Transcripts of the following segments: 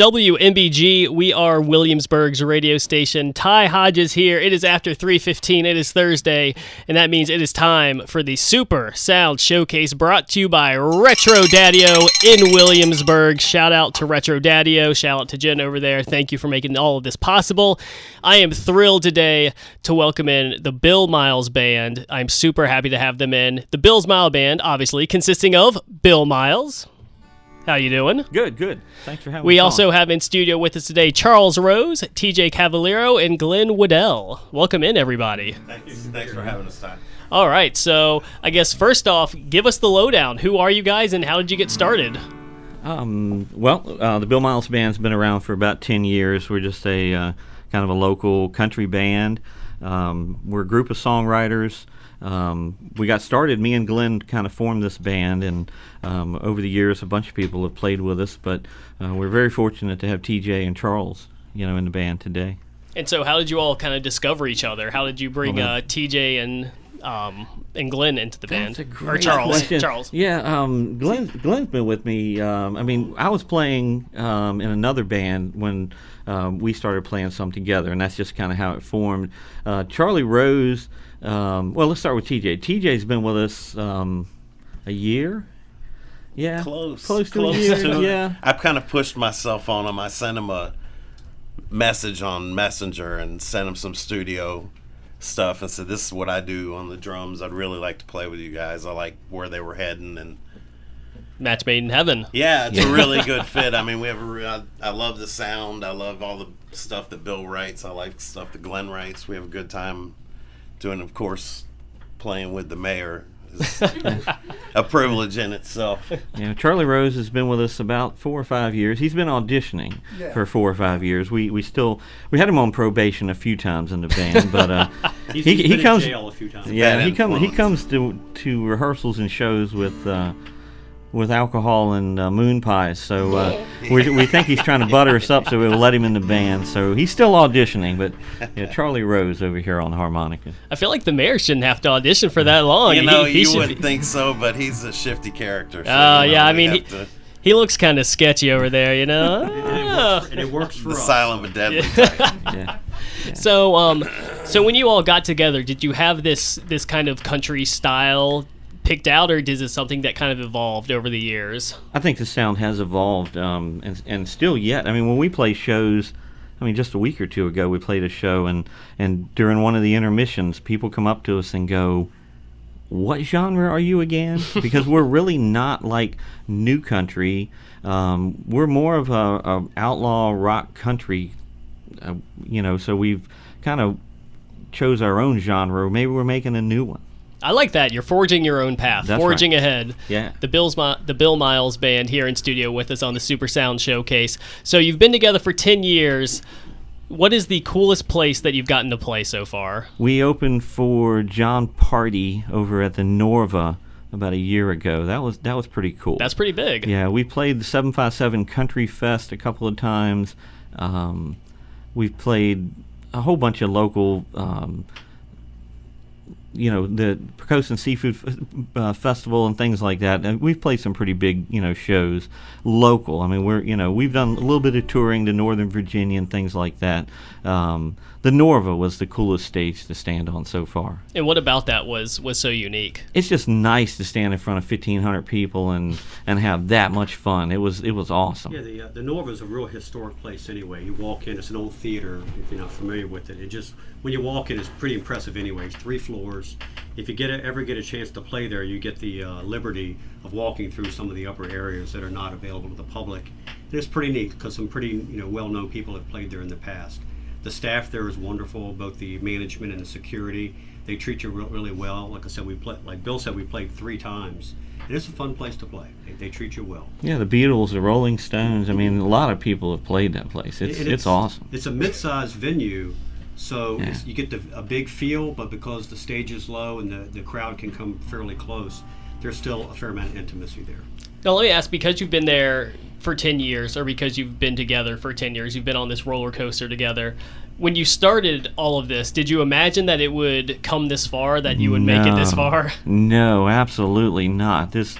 WMBG. We are Williamsburg's radio station. Ty Hodges here. It is after 3:15. It is Thursday, and that means it is time for the Super Sound Showcase brought to you by Retro Daddio in Williamsburg. Shout out to Retro Daddio. Shout out to Jen over there. Thank you for making all of this possible. I am thrilled today to welcome in the Bill Miles Band. I'm super happy to have them in. The Bill's Miles Band, obviously, consisting of Bill Miles. How you doing? Good. Thanks for having me. We also have in studio with us today Charles Rose, TJ Cavallero, and Glenn Waddell. Welcome in, everybody. Thanks for having us, Ty. All right, so I guess first off, give us the lowdown. Who are you guys, and how did you get started? The Bill Miles Band's been around for about 10 years. We're just a kind of a local country band. We're a group of songwriters. We got started, me and Glenn kind of formed this band, and over the years a bunch of people have played with us, but we're very fortunate to have TJ and Charles, in the band today. And so how did you all kind of discover each other? How did you bring TJ and Glenn into the band? That's a great Charles. question. Charles. Yeah, Glenn's been with me. I was playing in another band when we started playing some together, and that's just kind of how it formed. Charlie Rose, let's start with TJ. TJ's been with us a year. Yeah, close to a year. Yeah, I've kind of pushed myself on him. I sent him a message on Messenger and sent him some studio stuff and said, "This is what I do on the drums. I'd really like to play with you guys. I like where they were heading." And match made in heaven. Yeah, it's a really good fit. I mean, I love the sound. I love all the stuff that Bill writes. I like stuff that Glenn writes. We have a good time doing, of course, playing with the mayor is a privilege in itself. Yeah, Charlie Rose has been with us about 4 or 5 years. He's been auditioning for 4 or 5 years. We had him on probation a few times in the band, but he comes in jail a few times. Yeah, he comes to rehearsals and shows with alcohol and moon pies. So we think he's trying to butter us up so we'll let him in the band. So he's still auditioning, but Charlie Rose over here on the harmonica. I feel like the mayor shouldn't have to audition for that long. You wouldn't think so, but he's a shifty character. So he looks kind of sketchy over there, and it works for the us. silent but deadly type. Yeah. So when you all got together, did you have this kind of country style picked out, or is it something that kind of evolved over the years? I think the sound has evolved, and still yet. I mean, when we play shows, just a week or two ago, we played a show, and during one of the intermissions, people come up to us and go, "What genre are you again?" Because we're really not like new country. We're more of a outlaw rock country, so we've kind of chose our own genre. Maybe we're making a new one. I like that. You're forging your own path, forging ahead. Yeah. The Bill Miles Band here in studio with us on the Super Sound Showcase. So you've been together for 10 years. What is the coolest place that you've gotten to play so far? We opened for John Party over at the Norva about a year ago. That was pretty cool. That's pretty big. Yeah, we played the 757 Country Fest a couple of times. We've played a whole bunch of local the Percosin Seafood Festival and things like that. And we've played some pretty big, shows local. I mean, we've done a little bit of touring to Northern Virginia and things like that. The Norva was the coolest stage to stand on so far. And what about that was so unique? It's just nice to stand in front of 1,500 people and have that much fun. It was awesome. Yeah, the Norva is a real historic place anyway. You walk in, it's an old theater, if you're not familiar with it. When you walk in, it's pretty impressive anyway. It's 3 floors. If you ever get a chance to play there, you get the liberty of walking through some of the upper areas that are not available to the public. And it's pretty neat because some pretty well-known people have played there in the past. The staff there is wonderful, both the management and the security. They treat you really well. Like I said, like Bill said, we played 3 times. And it's a fun place to play. They treat you well. Yeah, the Beatles, the Rolling Stones. I mean, a lot of people have played that place. It's awesome. It's a mid-sized venue. So you get a big feel, but because the stage is low and the crowd can come fairly close, there's still a fair amount of intimacy there. Now let me ask, because you've been there for 10 years, or because you've been together for 10 years, you've been on this roller coaster together, when you started all of this, did you imagine that it would come this far, that you would make it this far? No, absolutely not. This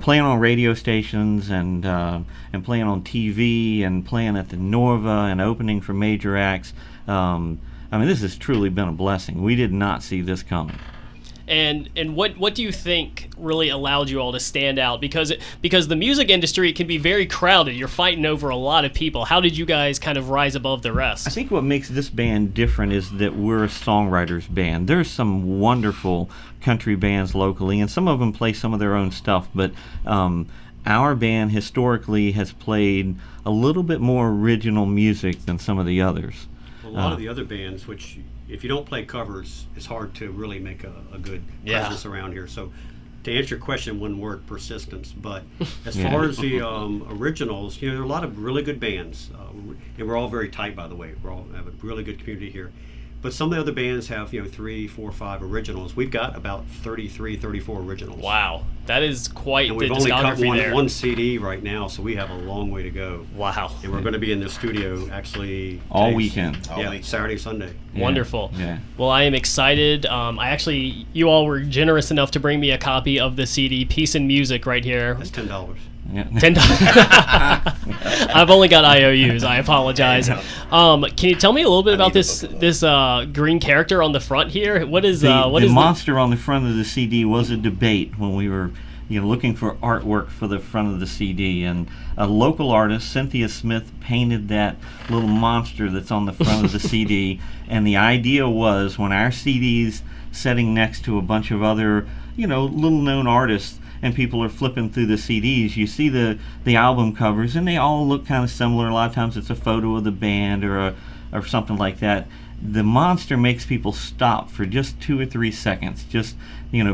playing on radio stations and playing on TV and playing at the Norva and opening for major acts. This has truly been a blessing. We did not see this coming. And what do you think really allowed you all to stand out? Because the music industry can be very crowded. You're fighting over a lot of people. How did you guys kind of rise above the rest? I think what makes this band different is that we're a songwriters band. There's some wonderful country bands locally, and some of them play some of their own stuff, but our band historically has played a little bit more original music than some of the others. A lot of the other bands, which if you don't play covers, it's hard to really make a good presence around here. So to answer your question, one word: persistence. But as far as the originals, there are a lot of really good bands, and we're all very tight, by the way. We all have a really good community here. But some of the other bands have 3, 4, 5 originals. We've got about 33, 34 originals. Wow, that is quite and the we've only cut discography one CD right now, so we have a long way to go. Wow. And we're going to be in the studio actually all weekend. Saturday, Sunday. Yeah. Wonderful. Yeah. Well, I am excited. You all were generous enough to bring me a copy of the CD, Peace and Music, right here. That's $10. Yeah. $10. I've only got IOUs. I apologize. Can you tell me a little bit about this green character on the front here? What is the monster on the front of the CD was a debate when we were looking for artwork for the front of the CD, and a local artist, Cynthia Smith, painted that little monster that's on the front of the CD. And the idea was, when our CD's sitting next to a bunch of other little known artists, and people are flipping through the CDs, you see the album covers, and they all look kind of similar. A lot of times it's a photo of the band or something like that. The monster makes people stop for just 2 or 3 seconds, just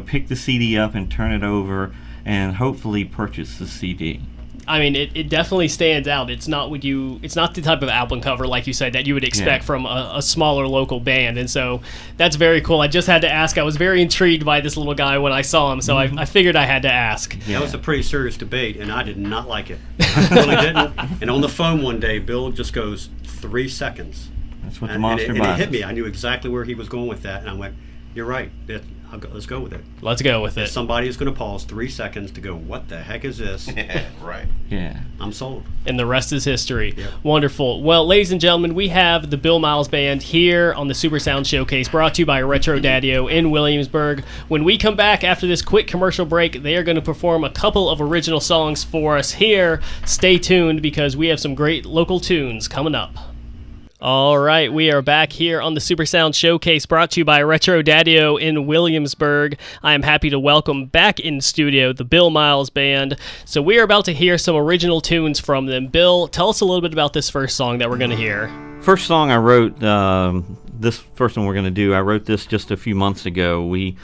pick the CD up and turn it over, and hopefully purchase the CD. I mean, it definitely stands out. It's not the type of album cover, like you said, that you would expect from a smaller local band, and so that's very cool. I just had to ask. I was very intrigued by this little guy when I saw him, so I figured I had to ask. That was a pretty serious debate, and I did not like it. I really didn't. And on the phone one day, Bill just goes, 3 seconds. That's what the monster and buys. it hit me. I knew exactly where he was going with that, and I went, "You're right. Let's go with it." Let's go with it. Somebody is going to pause 3 seconds to go, "What the heck is this?" Right. Yeah. I'm sold. And the rest is history. Yep. Wonderful. Well, ladies and gentlemen, we have the Bill Miles Band here on the Super Sound Showcase, brought to you by Retro Daddy-O in Williamsburg. When we come back after this quick commercial break, they are going to perform a couple of original songs for us here. Stay tuned, because we have some great local tunes coming up. All right, we are back here on the Super Sound Showcase, brought to you by Retro Daddy-O in Williamsburg. I am happy to welcome back in studio the Bill Miles Band. So we are about to hear some original tunes from them. Bill, tell us a little bit about this first song that we're going to hear. First song I wrote, this first one we're going to do, I wrote this just a few months ago. We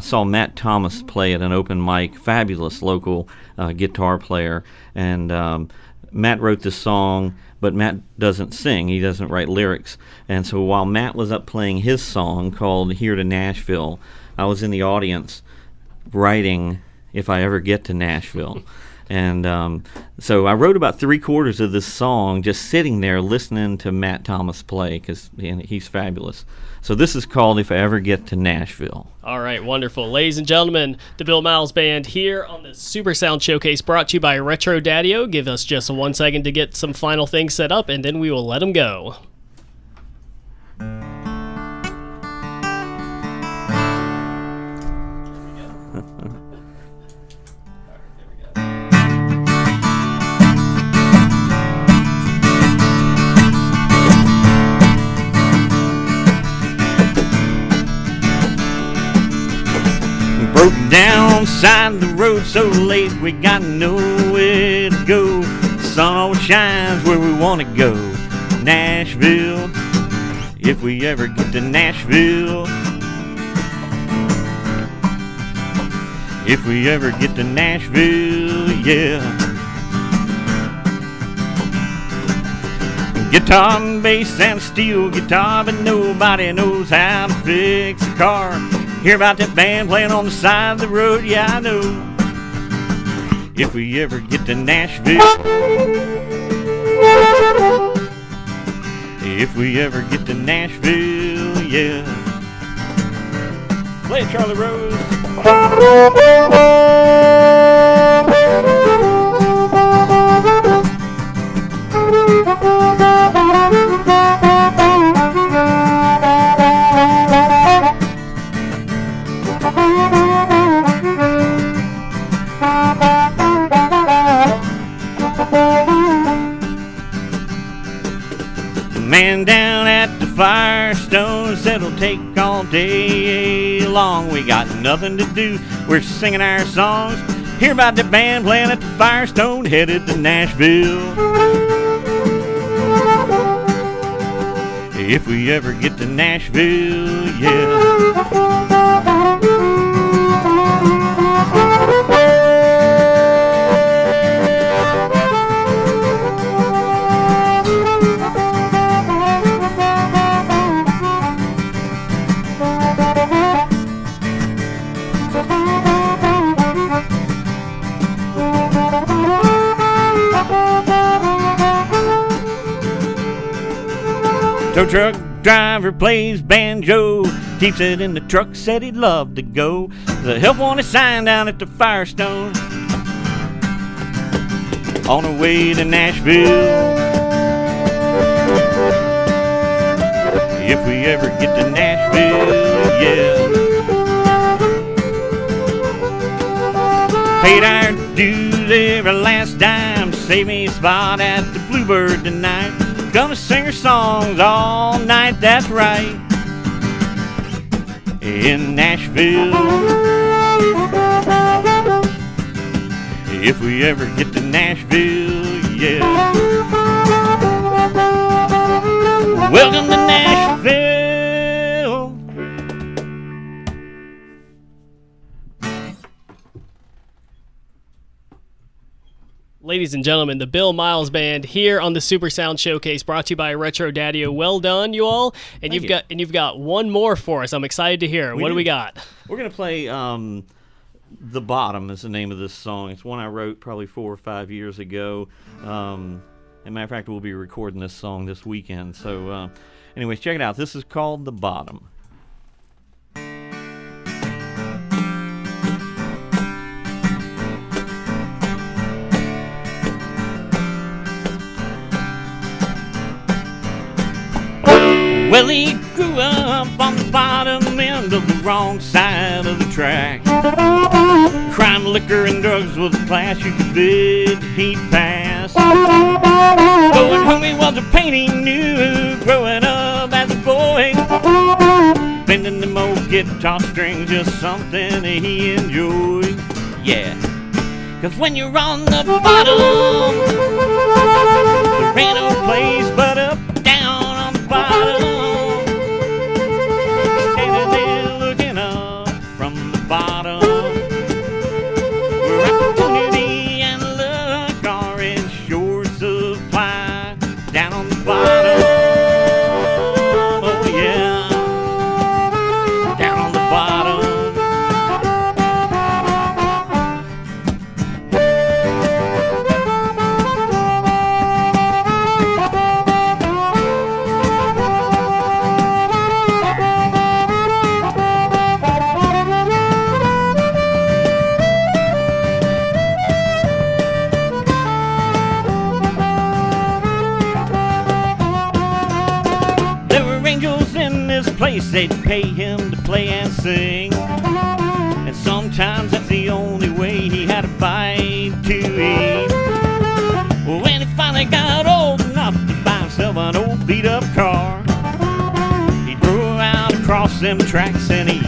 saw Matt Thomas play at an open mic, fabulous local guitar player, and Matt wrote this song, but Matt doesn't sing. He doesn't write lyrics. And so while Matt was up playing his song called Here to Nashville, I was in the audience writing If I Ever Get to Nashville. And so I wrote about 3/4 of this song just sitting there listening to Matt Thomas play, because he's fabulous. So this is called If I Ever Get to Nashville. All right, wonderful. Ladies and gentlemen, the Bill Miles Band here on the Super Sound Showcase, brought to you by Retro Daddy-O. Give us just 1 second to get some final things set up, and then we will let them go. Broke down side the road so late we got nowhere to go. The sun always shines where we want to go. Nashville, if we ever get to Nashville. If we ever get to Nashville, yeah. Guitar and bass and a steel guitar, but nobody knows how to fix a car. Hear about that band playing on the side of the road, yeah, I know. If we ever get to Nashville. If we ever get to Nashville, yeah. Play it, Charlie Rose. Man down at the Firestone said it'll take all day long. We got nothing to do, we're singing our songs. Hear about the band playing at the Firestone, headed to Nashville. If we ever get to Nashville, yeah. Tow truck driver plays banjo, keeps it in the truck, said he'd love to go. The help wanted sign down at the Firestone, on our way to Nashville. If we ever get to Nashville, yeah. Paid our dues every last dime, save me a spot at the Bluebird tonight. Gonna sing her songs all night, that's right, in Nashville. If we ever get to Nashville, yeah. Welcome to Nashville. Ladies and gentlemen, the Bill Miles Band here on the Super Sound Showcase, brought to you by Retro Daddy-O. Well done, you all. And you've got one more for us. I'm excited to hear. What do we got? We're gonna play "The Bottom" is the name of this song. It's one I wrote probably 4 or 5 years ago. As a matter of fact, we'll be recording this song this weekend. So, anyways, check it out. This is called "The Bottom." Well, he grew up on the bottom end of the wrong side of the track. Crime, liquor, and drugs was a class you could bet he'd pass. Going home, he was a pain he knew growing up as a boy. Bending them old guitar strings, just something he enjoyed. Yeah, 'cause when you're on the bottom, there ain't no place but up, down on the bottom. Bottom, where opportunity and luck are in short supply. Down on the bottom, oh yeah, down on the bottom. Place they'd pay him to play and sing, and sometimes that's the only way he had a bite to eat. Well, when he finally got old enough to buy himself an old beat-up car, he drove out across them tracks and he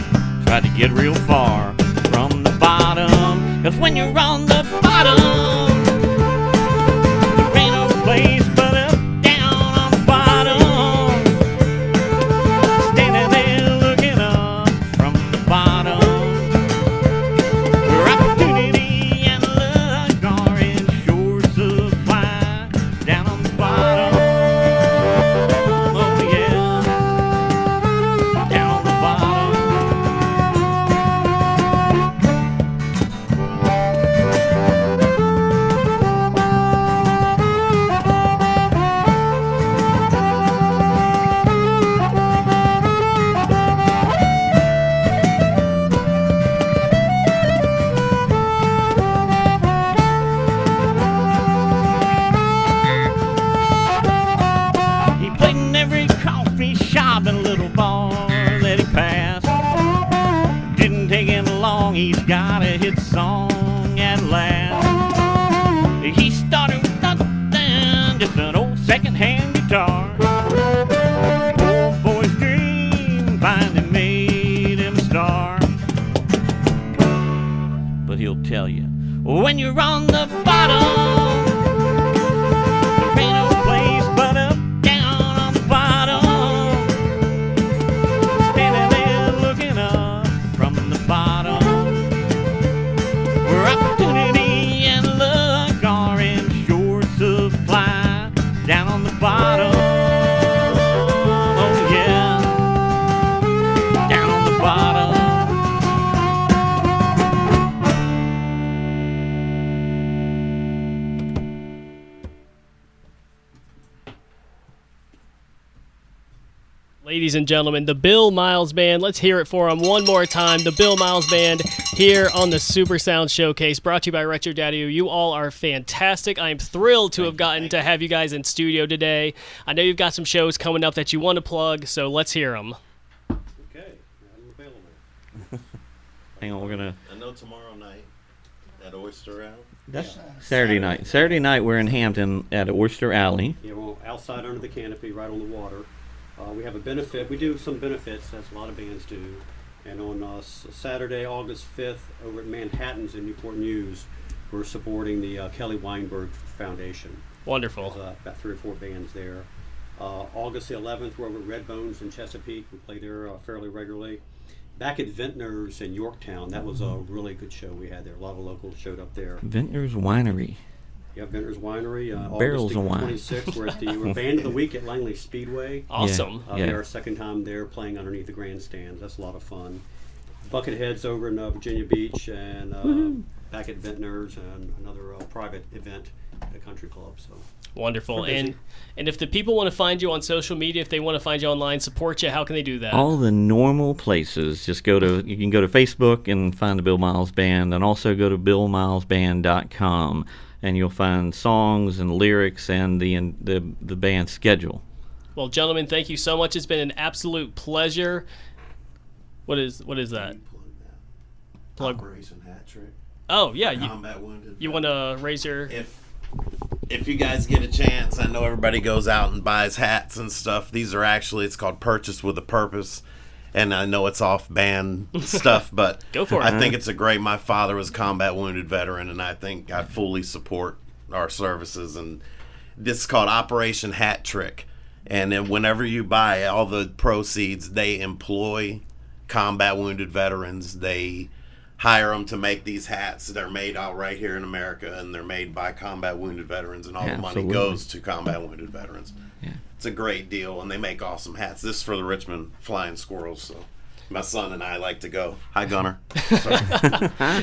tried to get real far from the bottom. 'Cause when you're on the bottom, there ain't no place but up, down on the bottom. stopping little bar that he passed. Didn't take him long, he's got a hit song at last. He started with nothing, just an old second-hand guitar. Old boy's dream finally made him a star. But he'll tell you, when you're on the bottom, there ain't no place but up, down on the bottom. Standing there looking up from the bottom, where opportunity and luck are in short supply. Down on the bottom, oh yeah, down on the bottom. Ladies and gentlemen, the Bill Miles Band. Let's hear it for them one more time. The Bill Miles Band here on the Super Sound Showcase, brought to you by Retro Daddy. You all are fantastic. I am thrilled to have gotten to have you guys in studio today. I know you've got some shows coming up that you want to plug, so let's hear them. Okay, I'm available. Hang on, we're gonna. I know tomorrow night at Oyster Alley. That's Saturday night. Saturday night we're in Hampton at Oyster Alley. Yeah, well, outside under the canopy, right on the water. We have a benefit. We do some benefits, as a lot of bands do. And on Saturday, August 5th, over at Manhattan's in Newport News, we're supporting the Kelly Weinberg Foundation. Wonderful. There's about 3 or 4 bands there. August the 11th, we're over at Redbones in Chesapeake. We play there fairly regularly. Back at Vintner's in Yorktown, that was a really good show we had there. A lot of locals showed up there. Vintner's Winery. Yeah, Vintner's Winery. Barrels August of wine. 26th, we're Band of the Week at Langley Speedway. Awesome. Yeah. Our second time there playing underneath the grandstands. That's a lot of fun. Bucketheads over in Virginia Beach, and back at Vintner's, and another private event at a country club. So Wonderful. We're busy. And if the people want to find you on social media, if they want to find you online, support you, how can they do that? All the normal places. Just you can go to Facebook and find the Bill Miles Band, and also go to BillMilesBand.com, and you'll find songs and lyrics and the band schedule. Well, gentlemen, thank you so much. It's been an absolute pleasure. What is that? Plug. Operation Hat Trick. Oh yeah, Combat Wounded. you want to raise your? If you guys get a chance, I know everybody goes out and buys hats and stuff. These are actually, it's called Purchase with a Purpose. And I know it's off-band stuff, but Go for it. I think it's a great. My father was a combat wounded veteran, and I think I fully support our services. And this is called Operation Hat Trick. And then whenever you buy, all the proceeds, they employ combat wounded veterans. They hire them to make these hats. They're made out right here in America, and they're made by combat wounded veterans, and all the money Absolutely. goes to combat wounded veterans. Yeah. It's a great deal, and they make awesome hats. This is for the Richmond Flying Squirrels, so my son and I like to go. Hi, Gunner.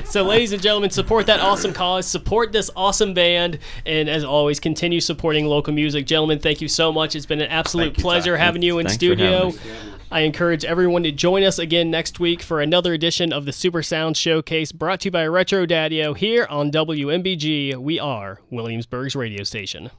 So, ladies and gentlemen, support that awesome cause, support this awesome band, and as always, continue supporting local music. Gentlemen, thank you so much. It's been an absolute Thank you, pleasure Ty. having you in Thanks for studio. having us. I encourage everyone to join us again next week for another edition of the Super Sound Showcase, brought to you by Retro Daddy here on WMBG. We are Williamsburg's radio station.